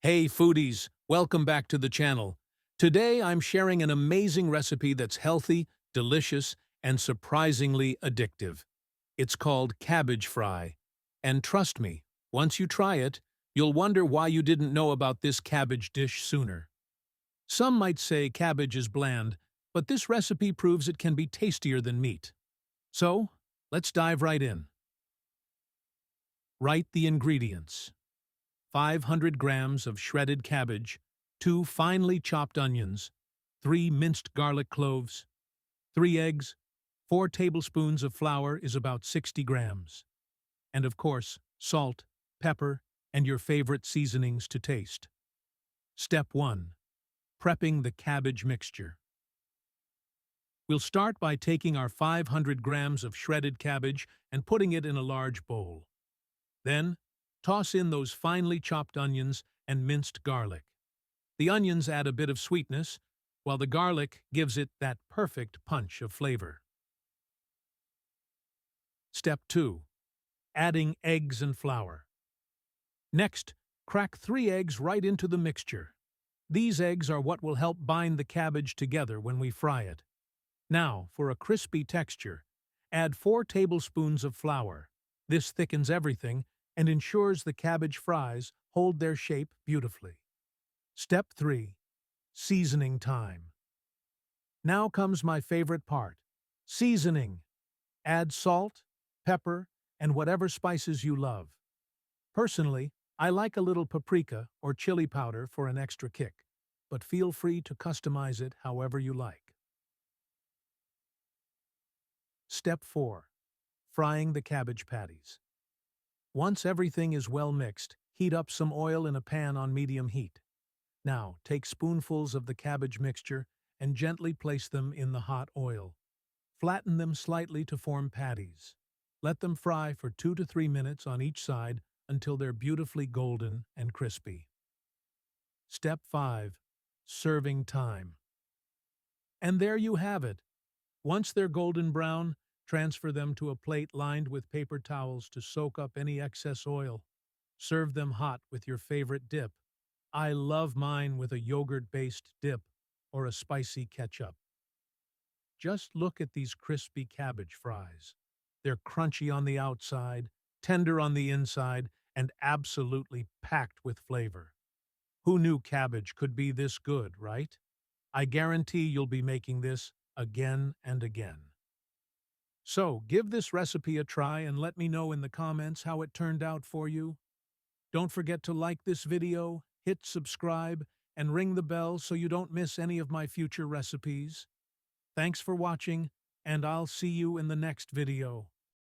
Hey foodies, welcome back to the channel. Today I'm sharing an amazing recipe that's healthy, delicious, and surprisingly addictive. It's called cabbage fry. And trust me, once you try it, you'll wonder why you didn't know about this cabbage dish sooner. Some might say cabbage is bland, but this recipe proves it can be tastier than meat. So, let's dive right in. Write the ingredients. 500 grams of shredded cabbage, 2 finely chopped onions, 3 minced garlic cloves, 3 eggs, 4 tablespoons of flour is about 60 grams, and of course, salt, pepper, and your favorite seasonings to taste. Step 1. Prepping the cabbage mixture. We'll start by taking our 500 grams of shredded cabbage and putting it in a large bowl. Then, toss in those finely chopped onions and minced garlic. The onions add a bit of sweetness, while the garlic gives it that perfect punch of flavor. Step 2. Adding eggs and flour. Next, crack 3 eggs right into the mixture. These eggs are what will help bind the cabbage together when we fry it. Now, for a crispy texture, add 4 tablespoons of flour. This thickens everything and ensures the cabbage fries hold their shape beautifully. Step 3. Seasoning time. Now comes my favorite part, seasoning. Add salt, pepper, and whatever spices you love. Personally, I like a little paprika or chili powder for an extra kick, but feel free to customize it however you like. Step 4. Frying the cabbage patties. Once everything is well mixed, heat up some oil in a pan on medium heat. Now, take spoonfuls of the cabbage mixture and gently place them in the hot oil. Flatten them slightly to form patties. Let them fry for 2 to 3 minutes on each side until they're beautifully golden and crispy. Step 5. Serving time. And there you have it. Once they're golden brown, transfer them to a plate lined with paper towels to soak up any excess oil. Serve them hot with your favorite dip. I love mine with a yogurt-based dip or a spicy ketchup. Just look at these crispy cabbage fries. They're crunchy on the outside, tender on the inside, and absolutely packed with flavor. Who knew cabbage could be this good, right? I guarantee you'll be making this again and again. So, give this recipe a try and let me know in the comments how it turned out for you. Don't forget to like this video, hit subscribe, and ring the bell so you don't miss any of my future recipes. Thanks for watching, and I'll see you in the next video.